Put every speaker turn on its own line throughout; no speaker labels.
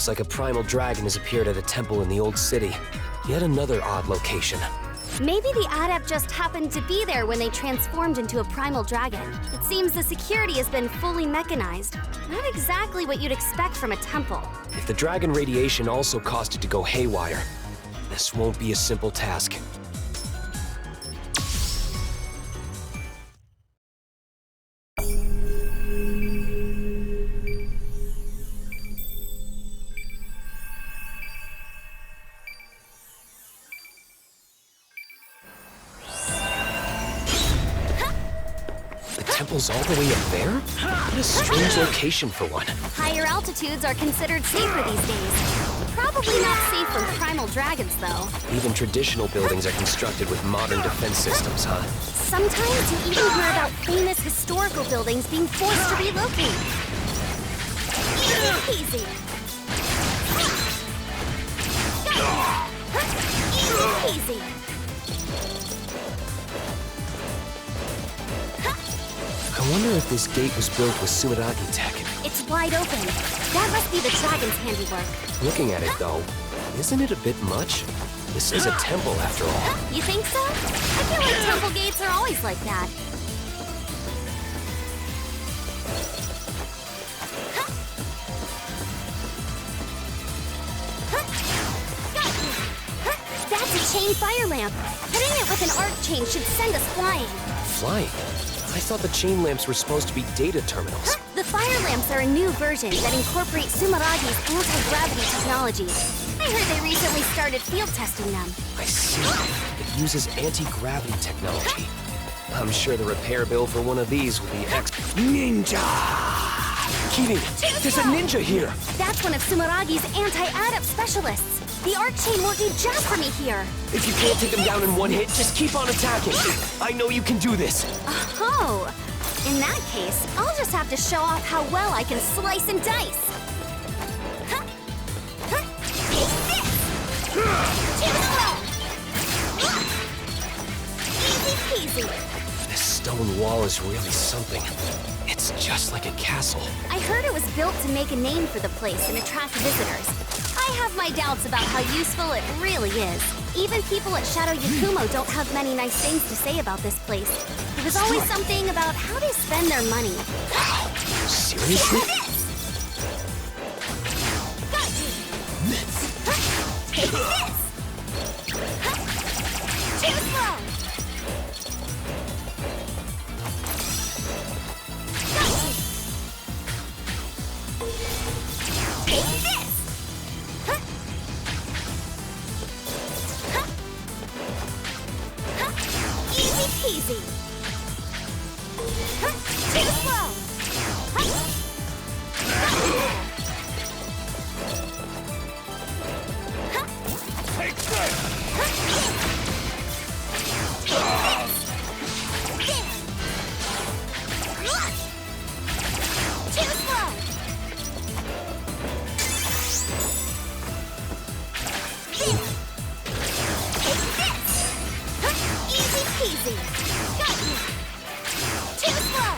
Looks like a Primal Dragon has appeared at a temple in the old city. Yet another odd location.
Maybe the adept just happened to be there when they transformed into a Primal Dragon. It seems the security has been fully mechanized. Not exactly what you'd expect from a temple.
If the dragon radiation also caused it to go haywire, this won't be a simple task. Temple's all the way up there? What a strange location for one.
Higher altitudes are considered safer these days. Probably not safe from Primal Dragons, though.
Even traditional buildings are constructed with modern defense systems, huh?
Sometimes you even hear about famous historical buildings being forced to relocate. Easy peasy. Easy peasy.
I wonder if this gate was built with Sumeragi tech.
It's wide open. That must be the dragon's handiwork.
Looking at it, though, isn't it a bit much? This is a temple, after all.
You think so? I feel like temple gates are always like that. That's a chain fire lamp. Hitting it with an arc chain should send us flying.
Flying? I thought the chain lamps were supposed to be data terminals.
The fire lamps are a new version that incorporate Sumeragi's anti-gravity technology. I heard they recently started field testing them.
I see. It uses anti-gravity technology. I'm sure the repair bill for one of these will be Ninja! Kirin, there's a ninja here!
That's one of Sumeragi's anti-adept specialists. The arc chain working just for me here.
If you can't take them down in one hit, just keep on attacking. I know you can do this.
Oh, in that case, I'll just have to show off how well I can slice and dice. Take this! Easy peasy.
This stone wall is really something. It's just like a castle.
I heard it was built to make a name for the place and attract visitors. I have my doubts about how useful it really is. Even people at Shadow Yakumo don't have many nice things to say about this place. There's always something about how they spend their money.
Wow, seriously?
Take this! Too slow! Take this! Easy peasy! Too slow!
Take this!
Too slow! Easy peasy! Got you! Too slow!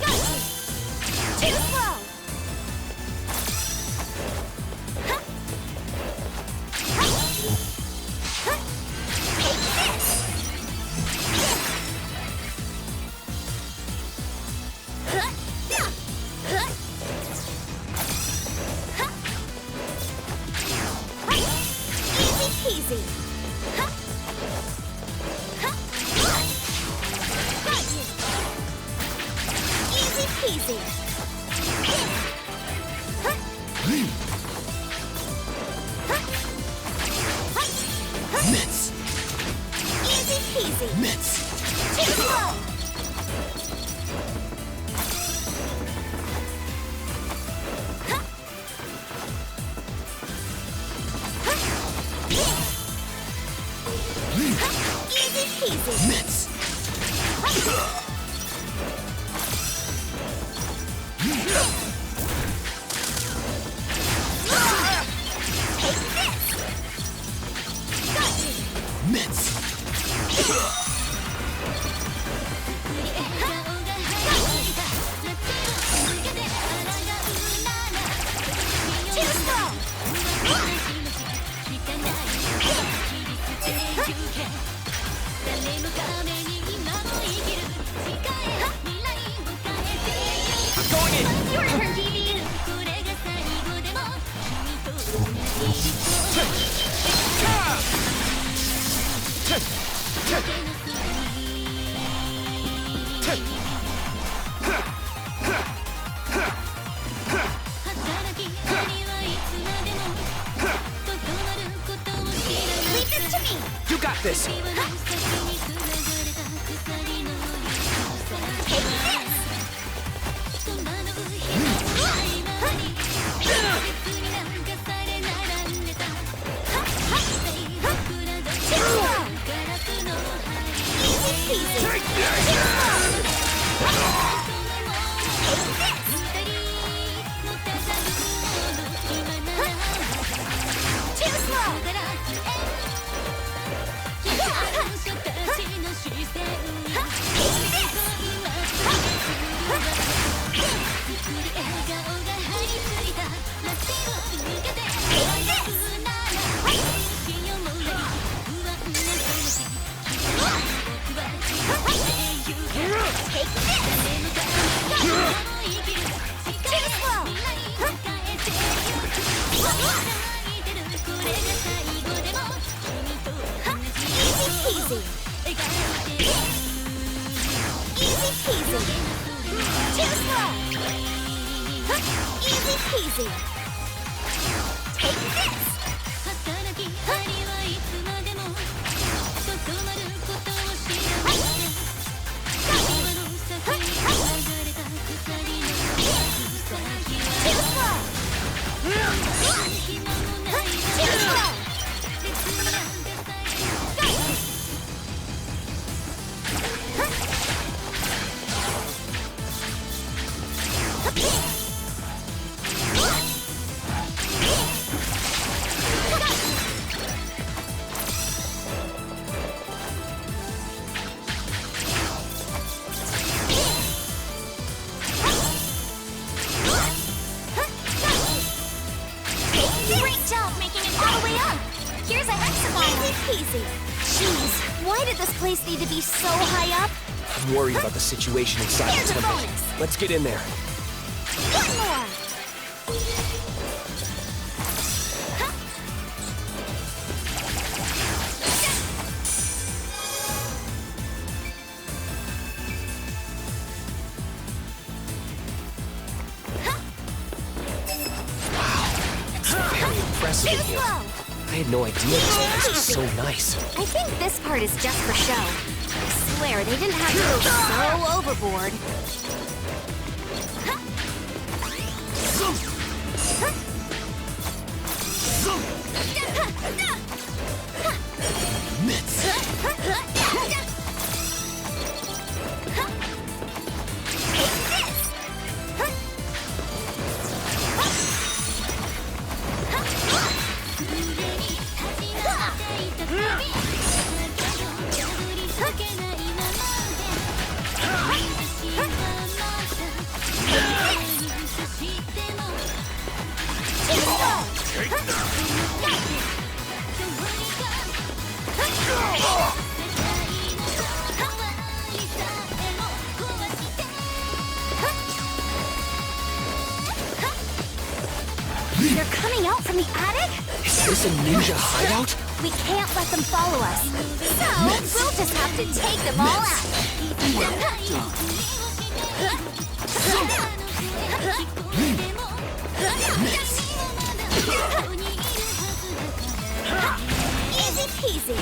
Got you! Too slow! Take this! Easy peasy. Got you. Easy peasy.
Mitts!
Easy peasy.
Mitts!
Too slow. Easy peasy.
Mitts!
Take this. Got you.
Mitts!
Got
got this!
Need to be so high up?
I'm worried about the situation inside the temple. Let's get in there.
One more!
Wow, it's very impressive in here. I had no idea this place was so nice.
I think this part is just for show. I swear they didn't have to go so overboard. They're coming out from the attic?
Is this a ninja hideout?
We can't let them follow us. So, we'll just have to take them all out. Easy peasy.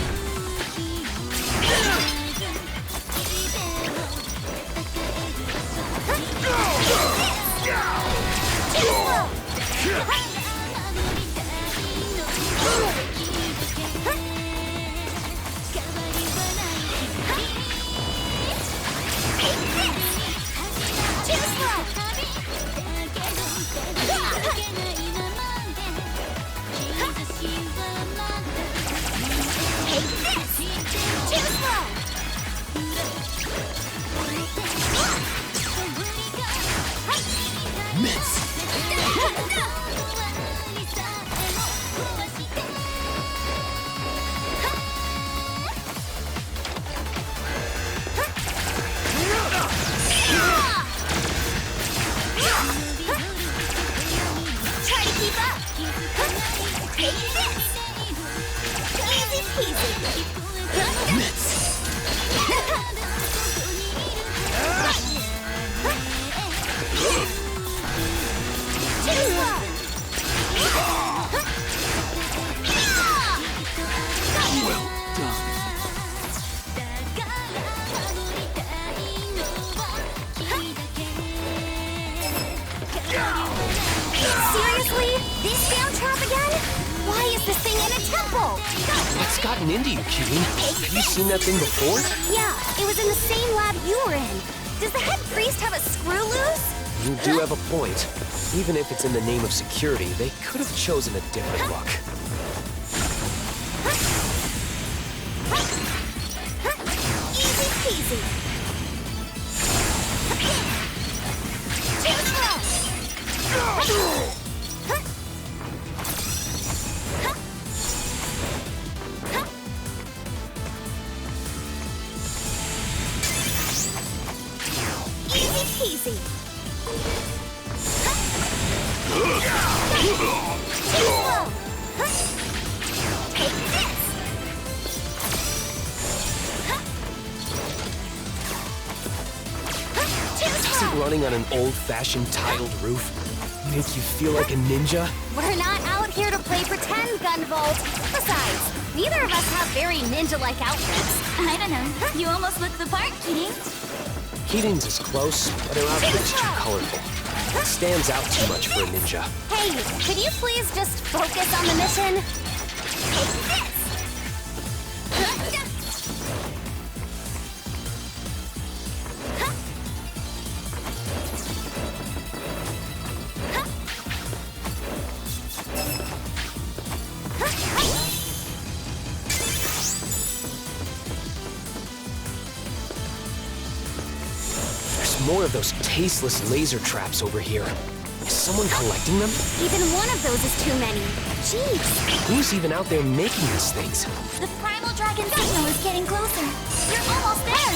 Well done.
Seriously? This damn trap again? Why is this thing in a temple?
What's gotten into you, Cutie? Have you seen that thing before?
Yeah, it was in the same lab you were in. Does the head priest have a screw loose?
You do have a point. Even if it's in the name of security, they could have chosen a different look.
Easy peasy. Too slow. Easy peasy. Too slow. Take this.
Doesn't running on an old-fashioned tiled roof make you feel like a ninja?
We're not out here to play pretend, Gunvolt. Besides, neither of us have very ninja-like outfits.
I don't know. You almost look the part, Keating.
Keating's is close, but her outfit is too colorful. It stands out too much for a ninja.
Hey, could you please just focus on the mission? Take this!
There's more of those tasteless laser traps over here. Is someone collecting them?
Even one of those is too many. Jeez.
Who's even out there making these things?
The Primal Dragon signal is getting closer. You're almost there.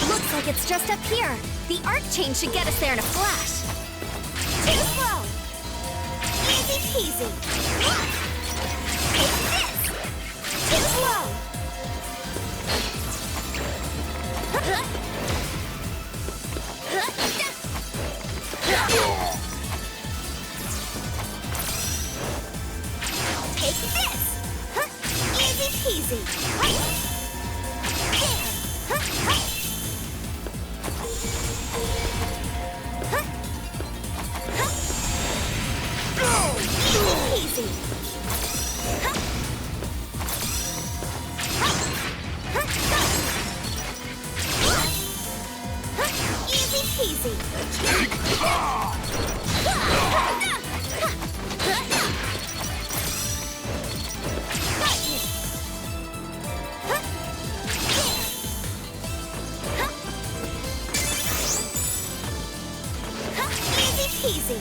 Looks like it's just up here. The arc chain should get us there in a flash. Too slow. Easy peasy. Take this. Too slow. Take this. Easy peasy. Easy peasy. Easy peasy. Easy peasy.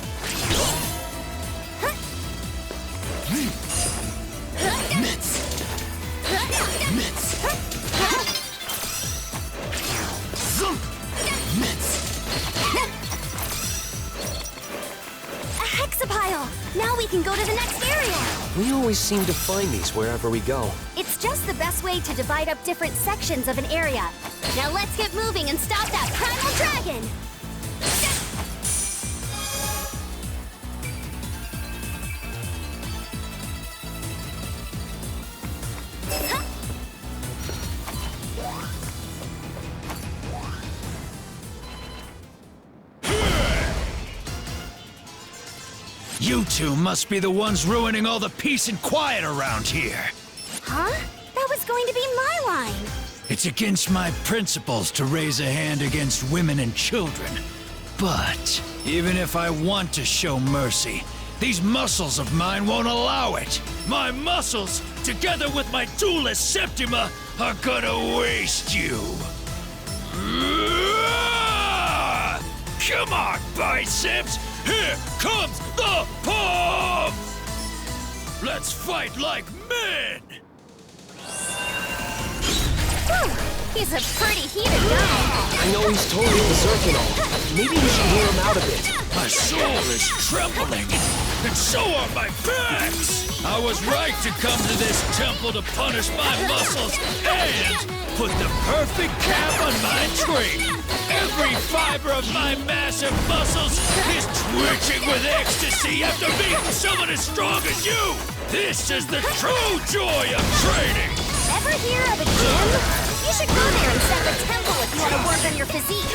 A hexapile! Now we can go to the next area!
We always seem to find these wherever we go.
It's just the best way to divide up different sections of an area. Now let's get moving and stop that Primal Dragon!
You two must be the ones ruining all the peace and quiet around here.
Huh? That was going to be my line.
It's against my principles to raise a hand against women and children. But even if I want to show mercy, these muscles of mine won't allow it. My muscles, together with my Duelist Septima, are gonna waste you. Come on, biceps! Here comes the pump! Let's fight like men!
Whew, he's a pretty heated guy.
I know he's totally berserk and all. Maybe we should hear him out a bit.
My soul is trembling, and so are my pecs! I was right to come to this temple to punish my muscles and put the perfect cap on my tree. Every fiber of my massive muscles is twitching with ecstasy after meeting someone as strong as you! This is the true joy of training!
Ever hear of a gym? You should go there instead of a temple if you want to work on your physique.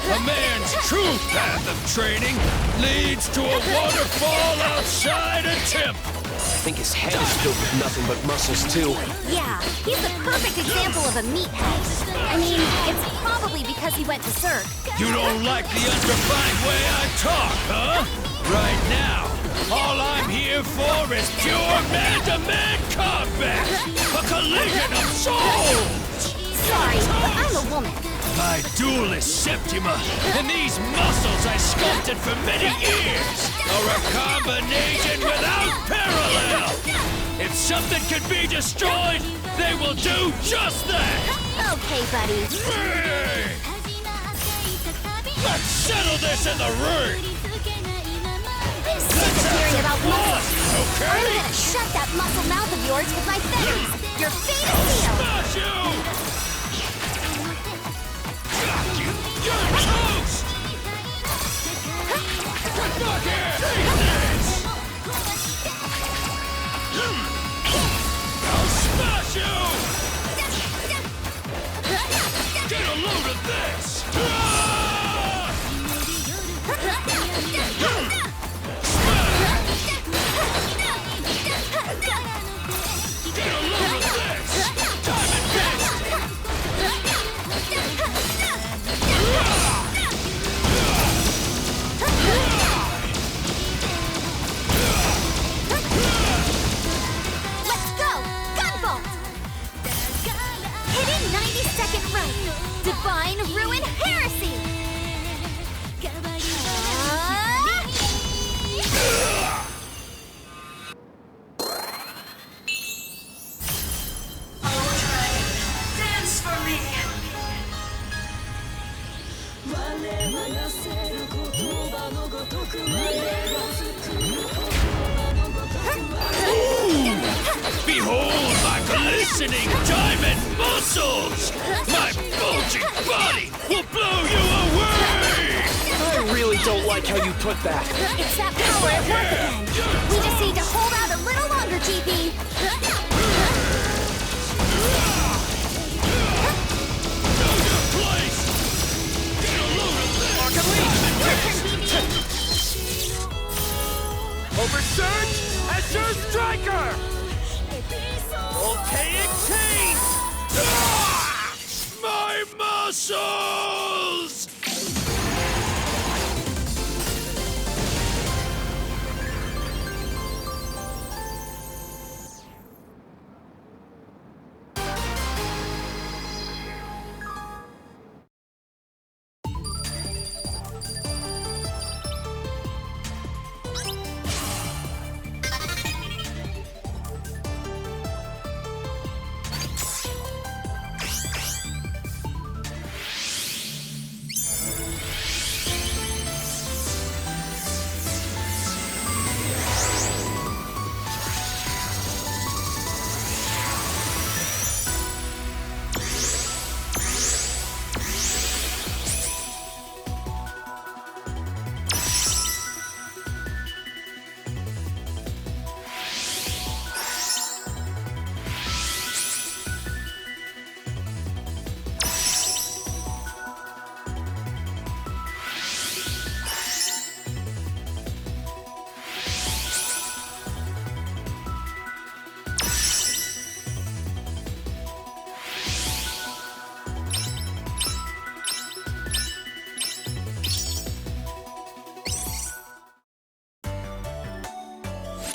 A man's true path of training leads to a waterfall outside a temple.
I think his head is filled with nothing but muscles, too.
Yeah, he's the perfect example of a meathead. I mean, it's probably because he went berserk.
You don't like the unrefined way I talk, huh? Right now, all I'm here for is pure man-to-man combat! A collision of souls!
Sorry, but I'm a woman.
My duelist Septima and these muscles I sculpted for many years are a combination without parallel! If something can be destroyed, they will do just that!
Okay, buddy.
Hey! Let's settle this in the ring!
I'm sick of hearing about muscles.
Okay?
I'm gonna shut that muscle mouth of yours with my feathers. Your fate is sealed.
Smash you! You're toast! Get back here! Take this! I'll smash you! Get a load of this! Get a load of this! Diamond fist!
Let's go! Gunvolt! Hidden 90-second run. Divine Ruin Heresy!
Dance for me!
Behold my glistening diamond muscles! My bulging body will blow you away!
I really don't like how you put that.
It's that power at work again. We just need to hold out a little longer, GP.
Know your place! Get a load of this!
Oversurge! Azure Striker! Voltaic Chain!
Ah! My muscles!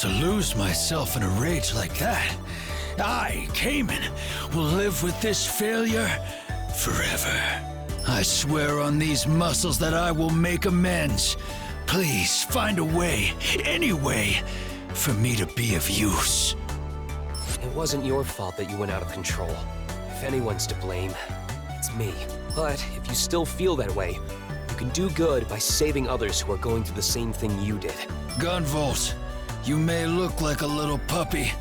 To lose myself in a rage like that, I, Cayman, will live with this failure forever. I swear on these muscles that I will make amends. Please find a way, any way, for me to be of use.
It wasn't your fault that you went out of control. If anyone's to blame, it's me. But if you still feel that way, you can do good by saving others who are going through the same thing you did.
Gunvolt, you may look like a little puppy,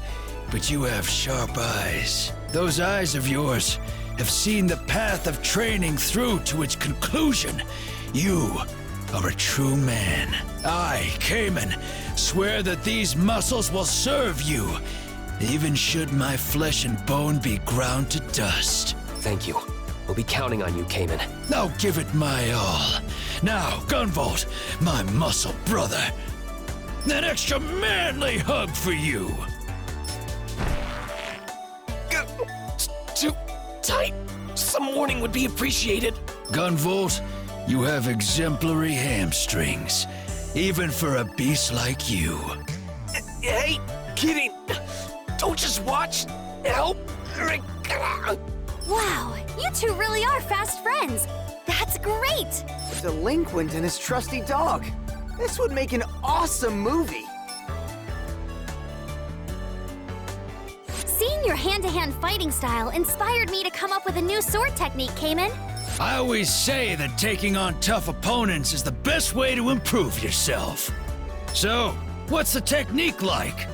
but you have sharp eyes. Those eyes of yours have seen the path of training through to its conclusion. You are a true man. I, Cayman, swear that these muscles will serve you, even should my flesh and bone be ground to dust.
Thank you. We'll be counting on you, Cayman.
I'll give it my all. Now, Gunvolt, my muscle brother. An extra manly hug for you.
Too tight. Some warning would be appreciated.
Gunvolt, you have exemplary hamstrings, even for a beast like you.
Hey, kidding. Don't just watch. Help.
Wow, you two really are fast friends. That's great.
A delinquent and his trusty dog. This would make an awesome movie.
Seeing your hand-to-hand fighting style inspired me to come up with a new sword technique, Cayman.
I always say that taking on tough opponents is the best way to improve yourself. So, what's the technique like?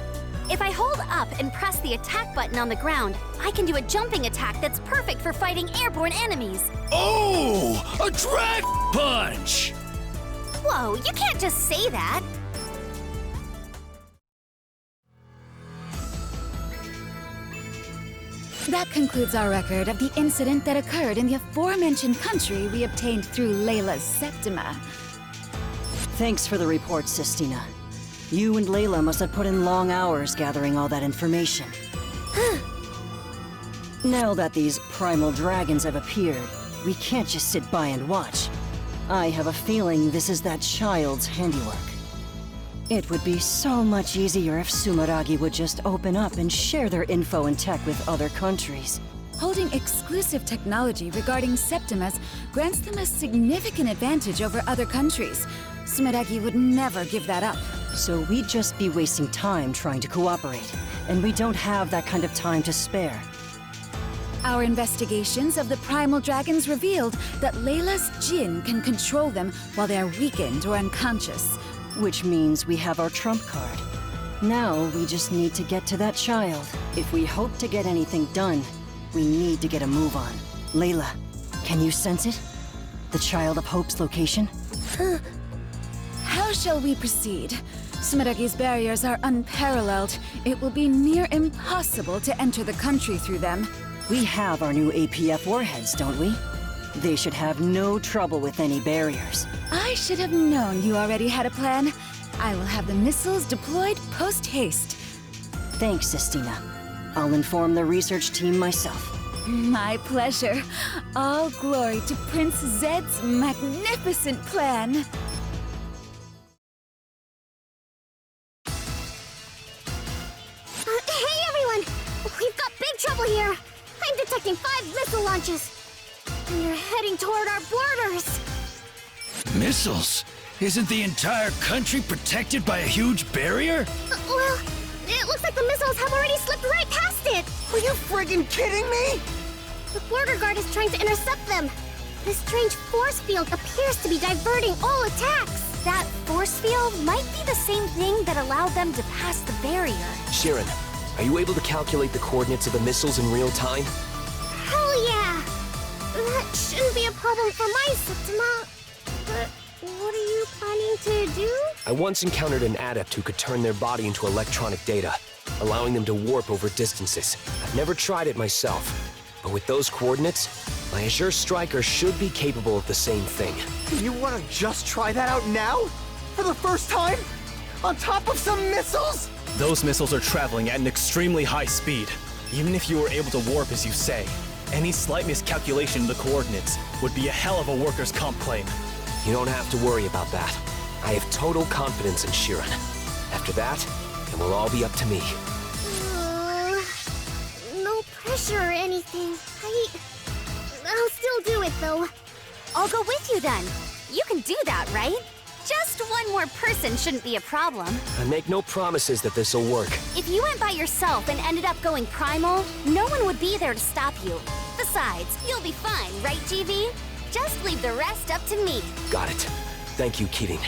If I hold up and press the attack button on the ground, I can do a jumping attack that's perfect for fighting airborne enemies.
Oh, a drag punch!
Whoa, you can't just say that.
That concludes our record of the incident that occurred in the aforementioned country we obtained through Layla's Septima.
Thanks for the report, Sistina. You and Layla must have put in long hours gathering all that information. Now that these primal dragons have appeared, we can't just sit by and watch. I have a feeling this is that child's handiwork. It would be so much easier if Sumeragi would just open up and share their info and tech with other countries.
Holding exclusive technology regarding Septimas grants them a significant advantage over other countries. Sumeragi would never give that up.
So we'd just be wasting time trying to cooperate, and we don't have that kind of time to spare.
Our investigations of the Primal Dragons revealed that Layla's Jinn can control them while they are weakened or unconscious.
Which means we have our trump card. Now we just need to get to that child. If we hope to get anything done, we need to get a move on. Layla, can you sense it? The Child of Hope's location?
How shall we proceed? Sumeragi's barriers are unparalleled. It will be near impossible to enter the country through them.
We have our new APF warheads, don't we? They should have no trouble with any barriers.
I should have known you already had a plan. I will have the missiles deployed post-haste.
Thanks, Sistina. I'll inform the research team myself.
My pleasure. All glory to Prince Zed's magnificent plan.
Hey everyone! We've got big trouble here! I'm detecting 5 missile launches! And they're heading toward our borders!
Missiles? Isn't the entire country protected by a huge barrier?
Well, it looks like the missiles have already slipped right past it!
Are you friggin' kidding me?
The border guard is trying to intercept them. This strange force field appears to be diverting all attacks. That force field might be the same thing that allowed them to pass the barrier.
Sharon, are you able to calculate the coordinates of the missiles in real time?
Hell yeah! That shouldn't be a problem for my Septima. But what are you planning to do?
I once encountered an adept who could turn their body into electronic data, allowing them to warp over distances. I've never tried it myself, but with those coordinates, my Azure Striker should be capable of the same thing.
You wanna just try that out now? For the first time? On top of some missiles?
Those missiles are traveling at an extremely high speed. Even if you were able to warp as you say, any slight miscalculation of the coordinates would be a hell of a workers' comp claim.
You don't have to worry about that. I have total confidence in Sheeran. After that, it will all be up to me.
No pressure or anything. I'll still do it, though. I'll go with you, then. You can do that, right? Just one more person shouldn't be a problem.
I make no promises that this'll work.
If you went by yourself and ended up going primal, no one would be there to stop you. Besides, you'll be fine, right, GV? Just leave the rest up to me.
Got it. Thank you, Keating.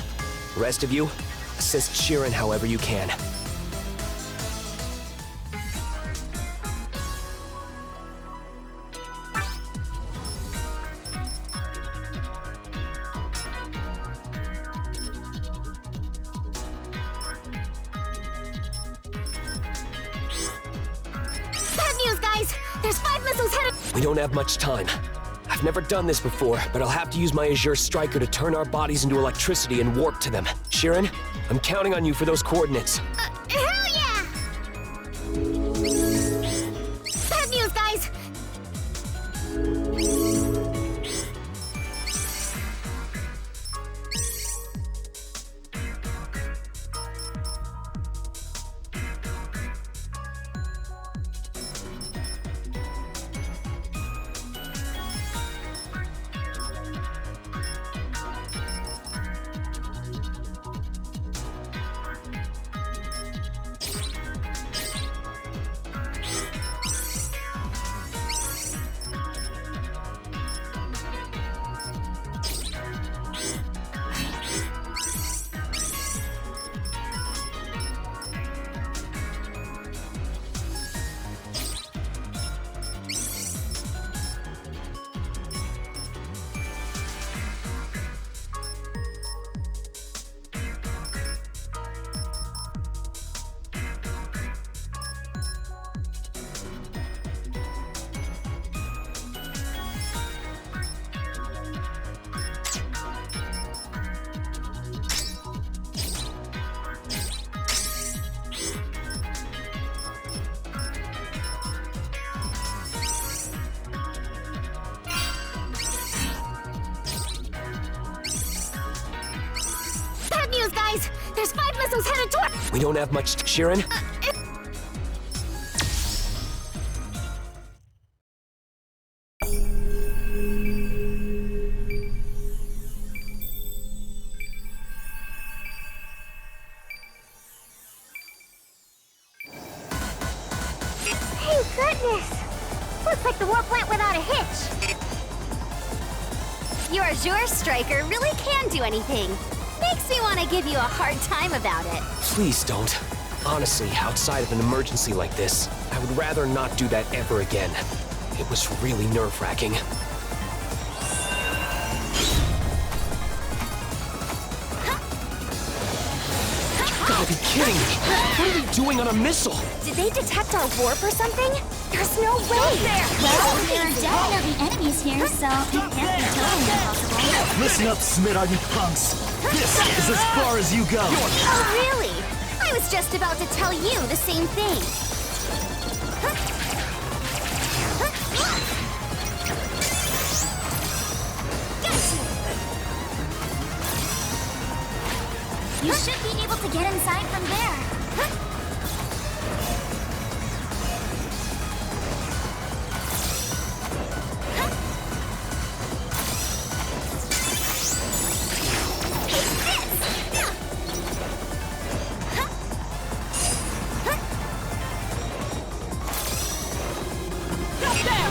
Rest of you, assist Sheeran however you can.
Bad news, guys! There's 5 missiles headed—
We don't have much time. I've never done this before, but I'll have to use my Azure Striker to turn our bodies into electricity and warp to them. Sharon, I'm counting on you for those coordinates.
Hell yeah! Bad news, guys! Guys, there's 5 missiles headed toward—
We don't have much, Sharon.
Thank goodness! Looks like the warp went without a hitch. Your Azure Striker really can do anything. Makes me want to give you a hard time about it.
Please don't. Honestly, outside of an emergency like this, I would rather not do that ever again. It was really nerve-wracking. You gotta be kidding me! What are they doing on a missile?
Did they detect our warp or something? There's no way!
Well, there are definitely enemies here, so it can't be totally impossible.
Listen up, Smith, you punks. This is as far as you go.
Oh, really? I was just about to tell you the same thing.
You should be able to get inside from there.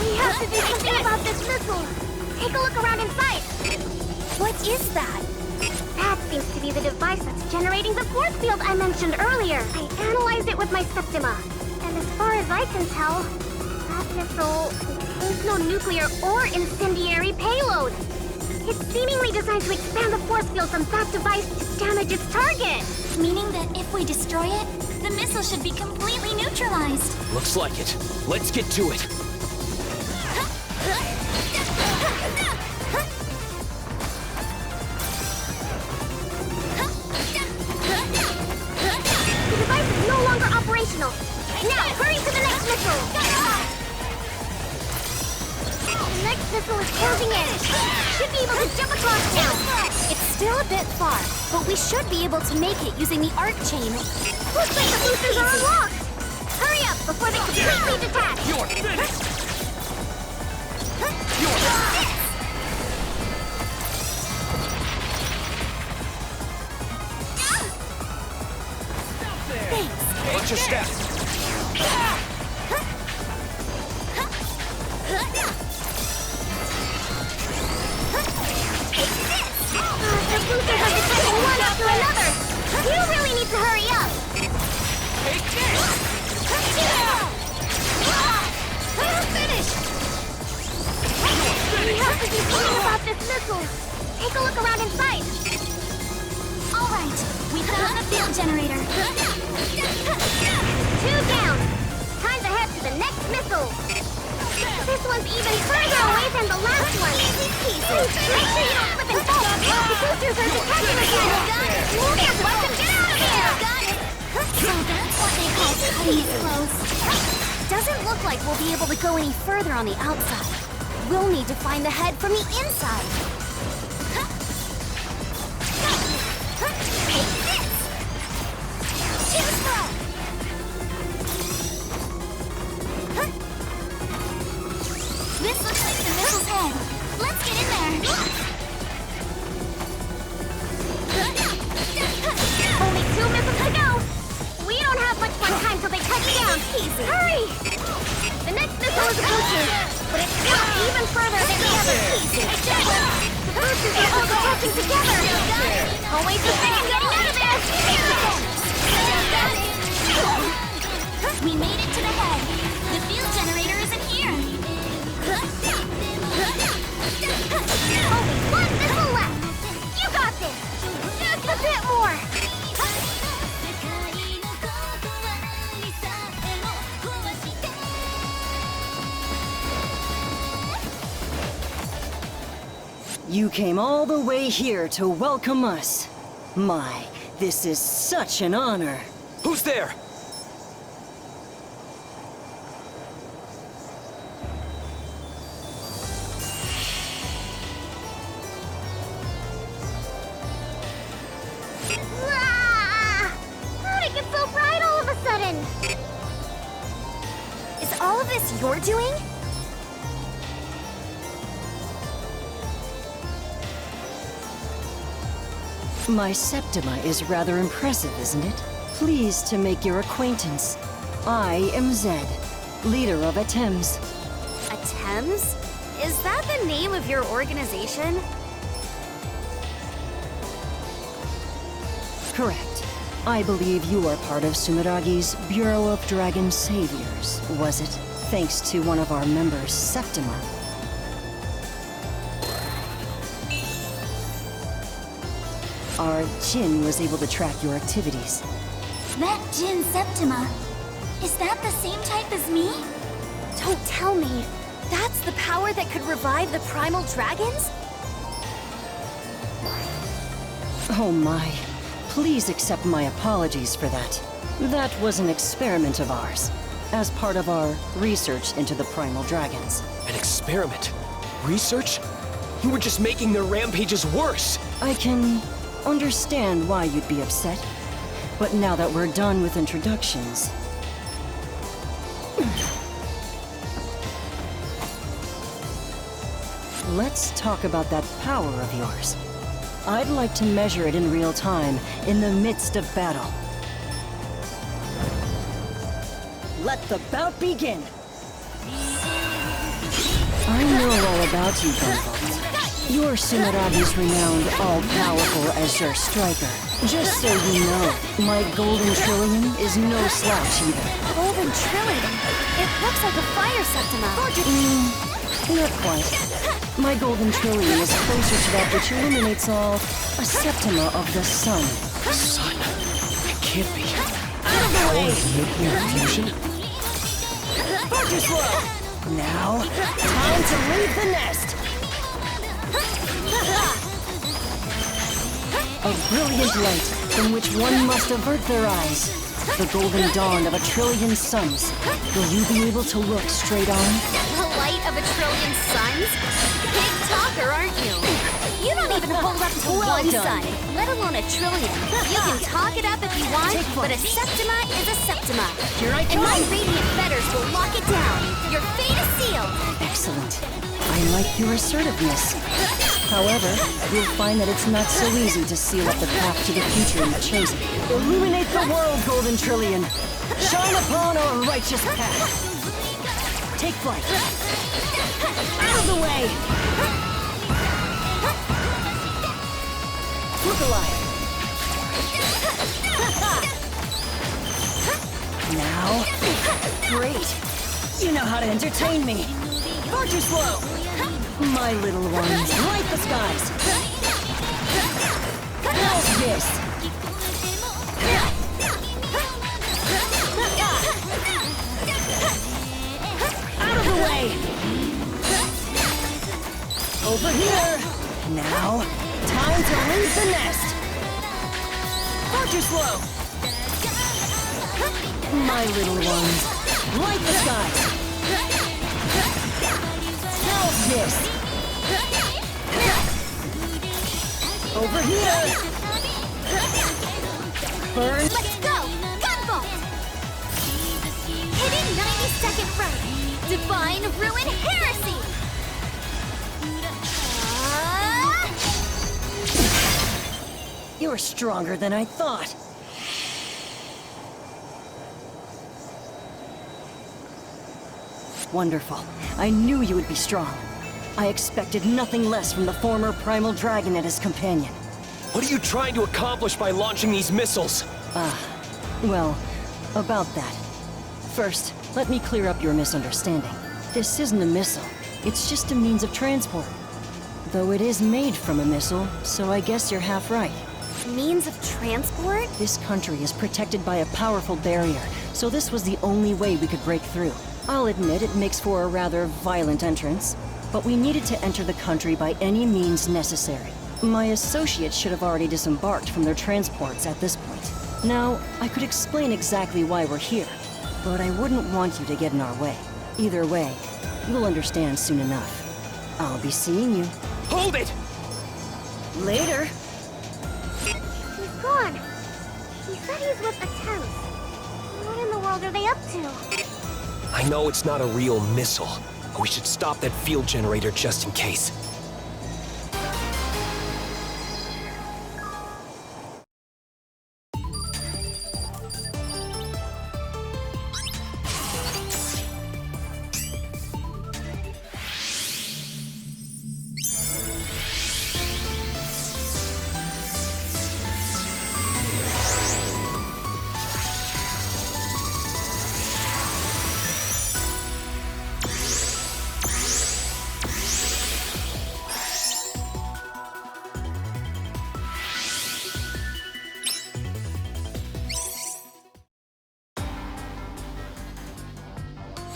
We have to do something about this missile. Take a look around inside. What is that? That seems to be the device that's generating the force field I mentioned earlier. I analyzed it with my Septima, and as far as I can tell, that missile contains no nuclear or incendiary payload. It's seemingly designed to expand the force field from that device to damage its target.
Meaning that if we destroy it, the missile should be completely neutralized.
Looks like it. Let's get to it.
The device is no longer operational. Now, hurry to the next missile! The next missile is closing in. Should be able to jump across now. It's still a bit far, but we should be able to make it using the arc chain. Looks like the boosters are unlocked! Hurry up before they completely detach!
You're finished!
Thanks.
Watch your step.
The boosters are detaching one after another! You really need to hurry up!
Take this!
Finished! We have to do something about this missile! Take a look around inside!
All right, we found the field generator.
2 down! Time to head to the next missile! This one's even further away than the last one. Easy peasy. Make sure you don't slip and fall. The boosters are detecting again. Can't let them get out of here.
So that's what they call cutting it close.
Doesn't look like we'll be able to go any further on the outside. We'll need to find the head from the inside. Take this! Too slow!
This looks like the missile's head. Let's get in there.
Only 2 missiles to go! We don't have much more time till they touch down. Easy. Hurry! The next missile is a booster, but it's not even further than the other. Easy. The boosters are all attaching together. I'll wait for Finn getting out of there.
We made it to the head. The field generator isn't here.
Only 1 missile left. You got this. Just a bit more.
You came all the way here to welcome us. My, this is such an honor.
Who's there?
How'd it get so bright all of a sudden? Is all of this your doing?
My Septima is rather impressive, isn't it? Pleased to make your acquaintance. I am Zed, leader of ATEMs.
ATEMs? Is that the name of your organization?
Correct. I believe you are part of Sumeragi's Bureau of Dragon Saviors, was it? Thanks to one of our members, Septima. Our Jin was able to track your activities.
That Jin Septima. Is that the same type as me?
Don't tell me. That's the power that could revive the Primal Dragons?
Oh my. Please accept my apologies for that. That was an experiment of ours, as part of our research into the Primal Dragons.
An experiment? Research? You were just making their rampages worse!
I can understand why you'd be upset, but now that we're done with introductions... Let's talk about that power of yours. I'd like to measure it in real time, in the midst of battle. Let the bout begin! I know all about you, Gunvolt. You're Sumeragi's renowned, all-powerful Azure Striker. Just so you know, my Golden Trillium is no slouch either.
Golden Trillium? It looks like a fire Septima.
Not quite. My Golden Trillium is closer to that which illuminates all, a Septima of the Sun.
Sun? It can't be. Power of nuclear fusion?
Focus slow! Now, time to leave the nest! A brilliant light from which one must avert their eyes. The golden dawn of 1 trillion suns. Will you be able to look straight on?
The light of 1 trillion suns? Big talker, aren't you? You don't even hold up to one sun, let alone 1 trillion. You can talk it up if you want, but a Septima is a Septima.
Here I
And
come!
my radiant fetters will lock it down. Your fate is sealed.
Excellent. I like your assertiveness. However, you'll find that it's not so easy to seal up the path to the future you've chosen. Illuminate the world, Golden Trillion! Shine upon our righteous path! Take flight! Out of the way! Look alive! Now? Great! You know how to entertain me! Far too slow! My little ones, light the skies! How's this? Out of the way! Now, time to leave the nest! Fortress Slow! My little ones, light the skies! How's this? Over here! Burn!
Let's go! Gunvolt! Hitting 90-second right! Divine Ruin Heresy!
You're stronger than I thought. Wonderful. I knew you would be strong. I expected nothing less from the former Primal Dragon and his companion.
What are you trying to accomplish by launching these missiles?
Well, about that. First, let me clear up your misunderstanding. This isn't a missile. It's just a means of transport. Though it is made from a missile, so I guess you're half right.
Means of transport?
This country is protected by a powerful barrier, so this was the only way we could break through. I'll admit it makes for a rather violent entrance, but we needed to enter the country by any means necessary. My associates should have already disembarked from their transports at this point. Now, I could explain exactly why we're here, but I wouldn't want you to get in our way. Either way, you'll understand soon enough. I'll be seeing you.
Hold it!
Later!
He's gone. He said he's with ATEMs. What in the world are they up to?
I know it's not a real missile, but we should stop that field generator just in case.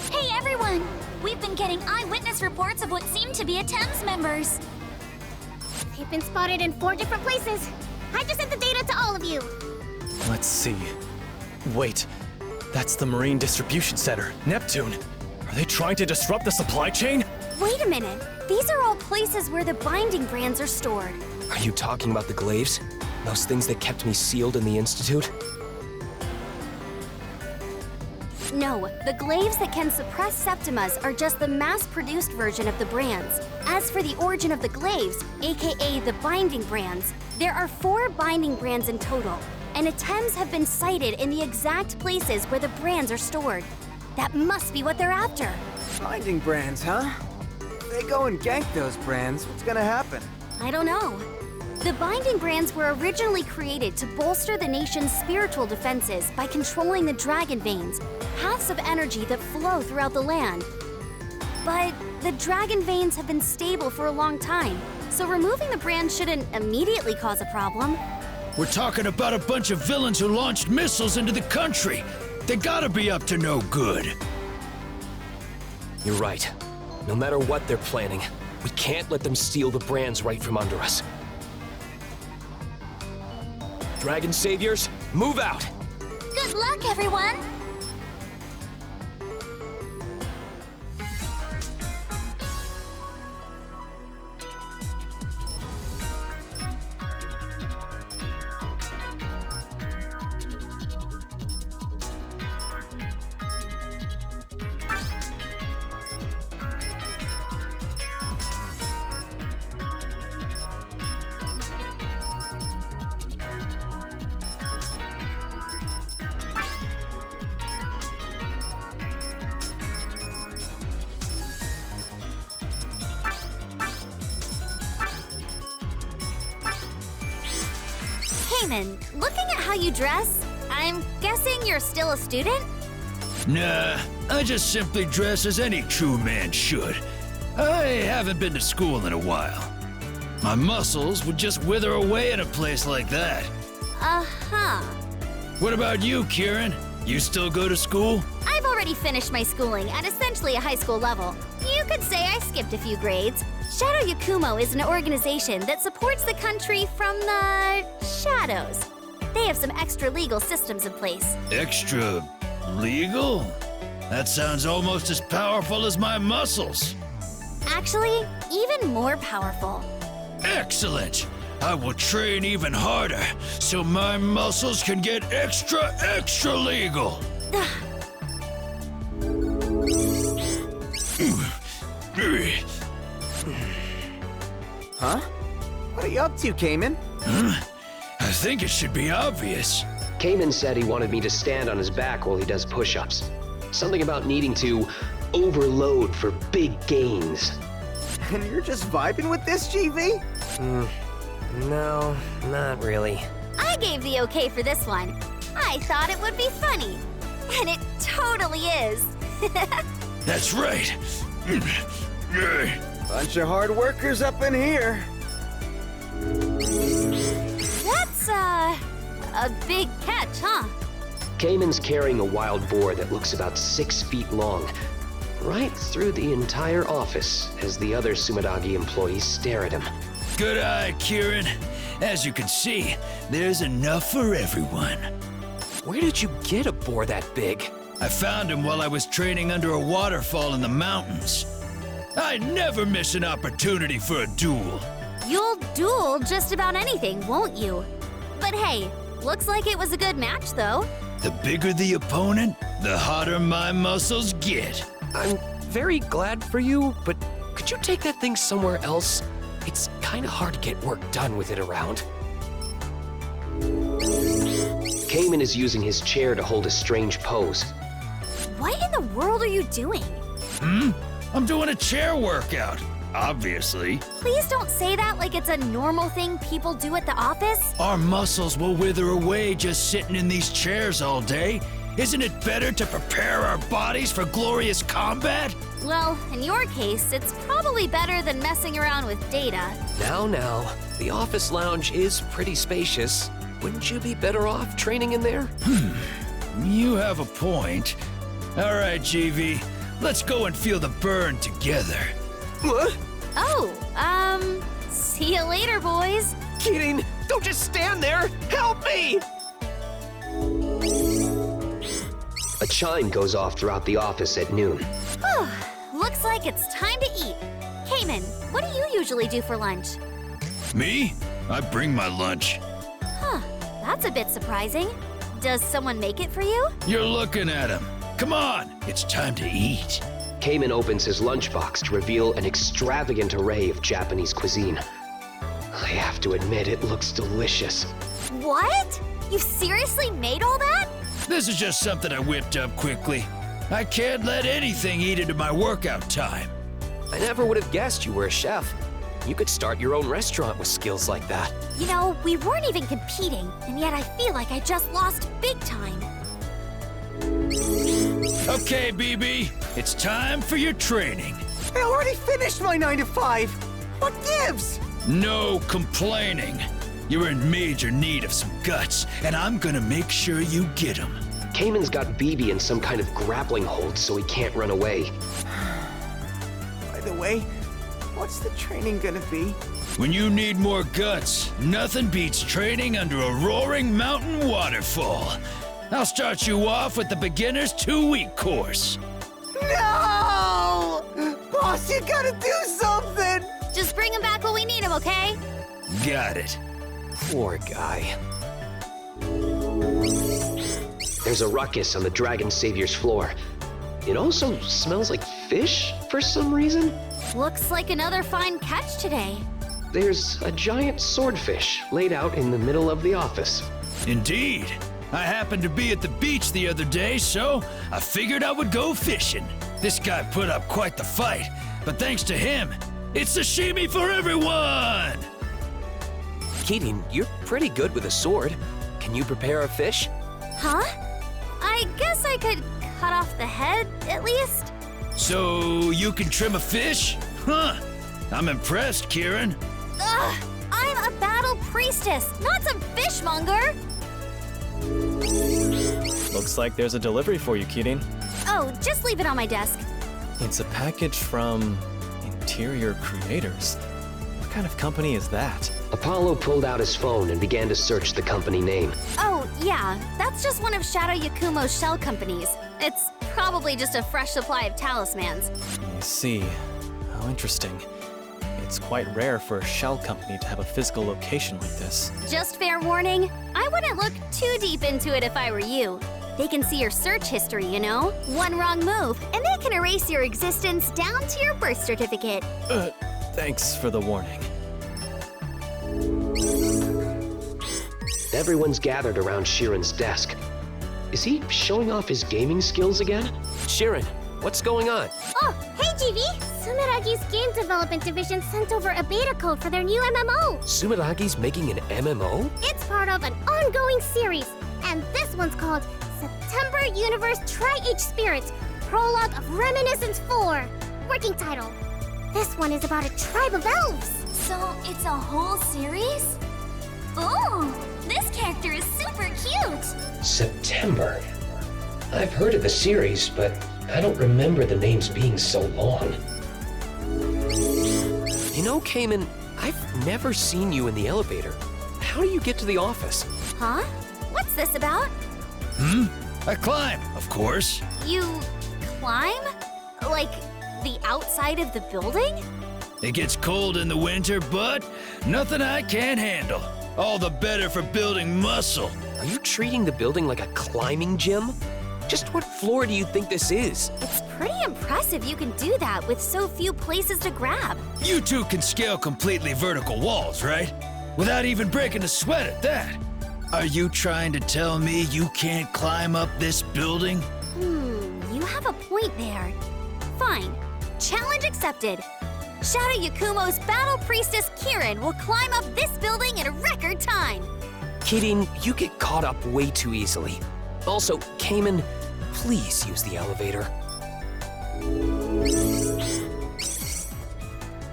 Hey everyone! We've been getting eyewitness reports of what seem to be ATEMs members.
They've been spotted in 4 different places. I just sent the data to all of you.
Let's see. Wait, that's the Marine Distribution Center, Neptune. Are they trying to disrupt the supply chain?
Wait a minute. These are all places where the binding brands are stored.
Are you talking about the glaives? Those things that kept me sealed in the Institute?
No, the glaives that can suppress septimas are just the mass-produced version of the brands. As for the origin of the glaives, aka the binding brands, there are 4 binding brands in total, and ATEMs have been sighted in the exact places where the brands are stored. That must be what they're after.
Binding brands, huh? If they go and gank those brands, what's gonna happen?
I don't know. The binding brands were originally created to bolster the nation's spiritual defenses by controlling the dragon veins, paths of energy that flow throughout the land. But the dragon veins have been stable for a long time, so removing the brand shouldn't immediately cause a problem.
We're talking about a bunch of villains who launched missiles into the country. They gotta be up to no good.
You're right. No matter what they're planning, we can't let them steal the brands right from under us. Dragon Saviors, move out!
Good luck, everyone!
Cayman, looking at how you dress, I'm guessing you're still a student?
Nah, I just simply dress as any true man should. I haven't been to school in a while. My muscles would just wither away in a place like that.
Uh-huh.
What about you, Kieran? You still go to school?
I've already finished my schooling at essentially a high school level. You could say I skipped a few grades. Shadow Yakumo is an organization that supports the country from the shadows. They have some extra legal systems in place.
Extra legal? That sounds almost as powerful as my muscles.
Actually, even more powerful.
Excellent! I will train even harder so my muscles can get extra legal.
Huh? What are you up to, Cayman?
I think it should be obvious.
Cayman said he wanted me to stand on his back while he does push-ups. Something about needing to overload for big gains.
And you're just vibing with this, GV?
No, not really.
I gave the okay for this one. I thought it would be funny. And it totally is.
That's right.
Bunch of hard workers up in here.
That's, a big catch, huh?
Cayman's carrying a wild boar that looks about 6 feet long, right through the entire office as the other Sumadagi employees stare at him.
Good eye, Kieran. As you can see, there's enough for everyone.
Where did you get a boar that big?
I found him while I was training under a waterfall in the mountains. I never miss an opportunity for a duel.
You'll duel just about anything, won't you? But hey, looks like it was a good match, though.
The bigger the opponent, the hotter my muscles get.
I'm very glad for you, but could you take that thing somewhere else? It's kind of hard to get work done with it around. Cayman is using his chair to hold a strange pose.
What in the world are you doing?
I'm doing a chair workout, obviously.
Please don't say that like it's a normal thing people do at the office.
Our muscles will wither away just sitting in these chairs all day. Isn't it better to prepare our bodies for glorious combat?
Well, in your case, it's probably better than messing around with data.
Now, the office lounge is pretty spacious. Wouldn't you be better off training in there?
You have a point. All right, GV, let's go and feel the burn together.
What?
Oh, see you later, boys.
Kidding! Don't just stand there! Help me! A chime goes off throughout the office at noon.
Whew, looks like it's time to eat. Cayman, what do you usually do for lunch?
Me? I bring my lunch.
Huh, that's a bit surprising. Does someone make it for you?
You're looking at him. Come on, it's time to eat.
Cayman opens his lunchbox to reveal an extravagant array of Japanese cuisine. I have to admit, it looks delicious.
What? You seriously made all that?
This is just something I whipped up quickly. I can't let anything eat into my workout time.
I never would have guessed you were a chef. You could start your own restaurant with skills like that.
You know, we weren't even competing, and yet I feel like I just lost big time.
Okay, BB, it's time for your training.
I already finished my 9 to 5. What gives?
No complaining. You're in major need of some guts, and I'm gonna make sure you get them.
Cayman's got BB in some kind of grappling hold so he can't run away.
By the way, what's the training gonna be?
When you need more guts, nothing beats training under a roaring mountain waterfall. I'll start you off with the beginner's 2-week course.
No! Boss, you gotta do something!
Just bring him back when we need him, okay?
Got it.
Poor guy. There's a ruckus on the Dragon Savior's floor. It also smells like fish for some reason.
Looks like another fine catch today.
There's a giant swordfish laid out in the middle of the office.
Indeed. I happened to be at the beach the other day, so I figured I would go fishing. This guy put up quite the fight, but thanks to him, it's sashimi for everyone!
Keating, you're pretty good with a sword. Can you prepare a fish?
Huh? I guess I could cut off the head, at least.
So you can trim a fish? Huh. I'm impressed, Kieran.
Ugh! I'm a battle priestess, not some fishmonger!
Looks like there's a delivery for you, Kirin.
Oh, just leave it on my desk.
It's a package from Interior Creators. What kind of company is that?
Apollo pulled out his phone and began to search the company name.
Oh, yeah, that's just one of Shadow Yakumo's shell companies. It's probably just a fresh supply of talismans.
I see. How interesting. It's quite rare for a shell company to have a physical location like this.
Just fair warning, I wouldn't look too deep into it if I were you. They can see your search history, you know? One wrong move, and they can erase your existence down to your birth certificate.
Thanks for the warning.
Everyone's gathered around Shiren's desk. Is he showing off his gaming skills again? Shiren, what's going on?
Oh, hey GV! Sumeragi's game development division sent over a beta code for their new MMO.
Sumeragi's making an MMO?
It's part of an ongoing series, and this one's called September Universe Tri-Age Spirits, Prologue of Reminiscence 4. Working title. This one is about a tribe of elves.
So it's a whole series? Ooh, this character is super cute!
September. I've heard of the series, but I don't remember the names being so long. You know, Cayman, I've never seen you in the elevator. How do you get to the office?
Huh? What's this about?
I climb, of course.
You climb? Like, the outside of the building?
It gets cold in the winter, but nothing I can't handle. All the better for building muscle.
Are you treating the building like a climbing gym? Just what floor do you think this is?
It's pretty impressive you can do that with so few places to grab.
You two can scale completely vertical walls, right? Without even breaking a sweat at that. Are you trying to tell me you can't climb up this building?
You have a point there. Fine. Challenge accepted. Shadow Yakumo's Battle Priestess Kirin will climb up this building in a record time.
Kirin, you get caught up way too easily. Also, Cayman, please use the elevator.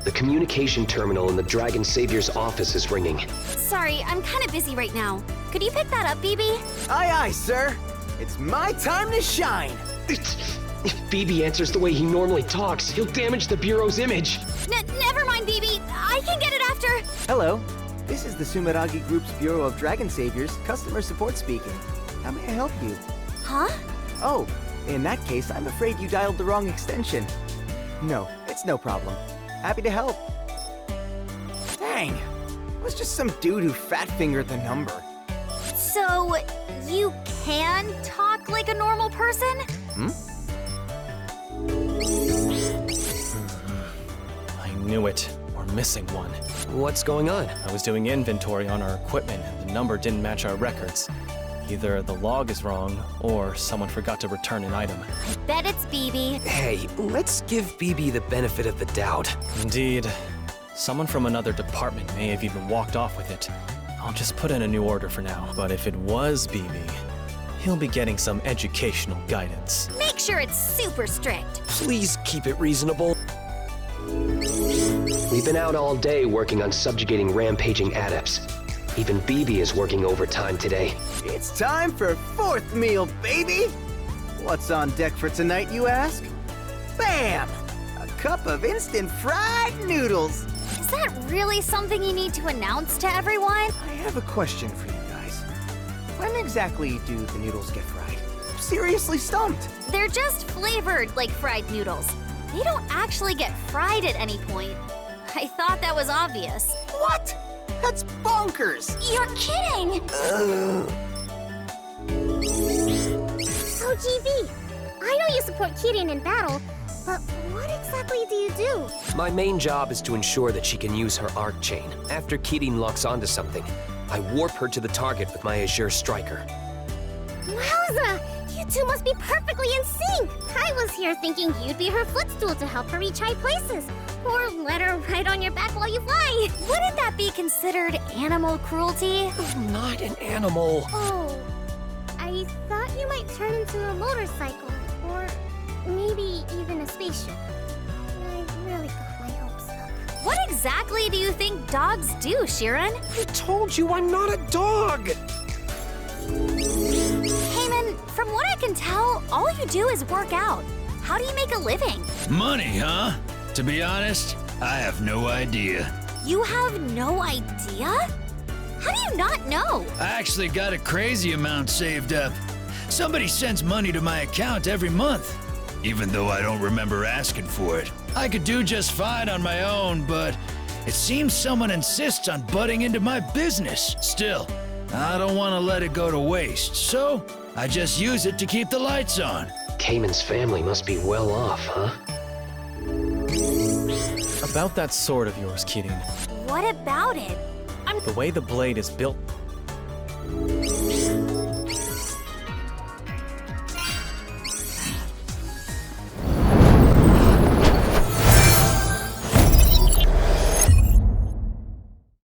The communication terminal in the Dragon Savior's office is ringing.
Sorry, I'm kind of busy right now. Could you pick that up, BB?
Aye, aye, sir. It's my time to shine.
If BB answers the way he normally talks, he'll damage the Bureau's image.
Never mind, BB. I can get it after.
Hello. This is the Sumeragi Group's Bureau of Dragon Saviors, customer support speaking. How may I help you?
Huh?
Oh, in that case, I'm afraid you dialed the wrong extension. No, it's no problem. Happy to help. Dang. It was just some dude who fat-fingered the number.
So, you can talk like a normal person?
I knew it. We're missing one.
What's going on?
I was doing inventory on our equipment and the number didn't match our records. Either the log is wrong, or someone forgot to return an item.
I bet it's BB.
Hey, let's give BB the benefit of the doubt.
Indeed. Someone from another department may have even walked off with it. I'll just put in a new order for now. But if it was BB, he'll be getting some educational guidance.
Make sure it's super strict.
Please keep it reasonable. We've been out all day working on subjugating rampaging ATEMs. Even BB is working overtime today.
It's time for fourth meal, baby! What's on deck for tonight, you ask? Bam! A cup of instant fried noodles!
Is that really something you need to announce to everyone?
I have a question for you guys. When exactly do the noodles get fried? I'm seriously stumped.
They're just flavored like fried noodles. They don't actually get fried at any point. I thought that was obvious.
What? That's bonkers!
You're kidding!
So GV, I know you support Kirin in battle, but what exactly do you do?
My main job is to ensure that she can use her arc chain. After Kirin locks onto something, I warp her to the target with my Azure Striker.
Wowza! You two must be perfectly in sync! I was here thinking you'd be her footstool to help her reach high places. Or let her ride on your back while you fly.
Wouldn't that be considered animal cruelty?
I'm not an animal.
Oh, I thought you might turn into a motorcycle. Or maybe even a spaceship. I really got my hopes up.
What exactly do you think dogs do, Shiren?
I told you I'm not a dog!
Cayman, from what can tell, all you do is work out. How do you make a living?
Money, huh? To be honest, I have no idea.
You have no idea? How do you not know?
I actually got a crazy amount saved up. Somebody sends money to my account every month, even though I don't remember asking for it. I could do just fine on my own, but it seems someone insists on butting into my business. Still, I don't want to let it go to waste, so I just use it to keep the lights on.
Cayman's family must be well off, huh?
About that sword of yours, Kirin.
What about it?
The way the blade is built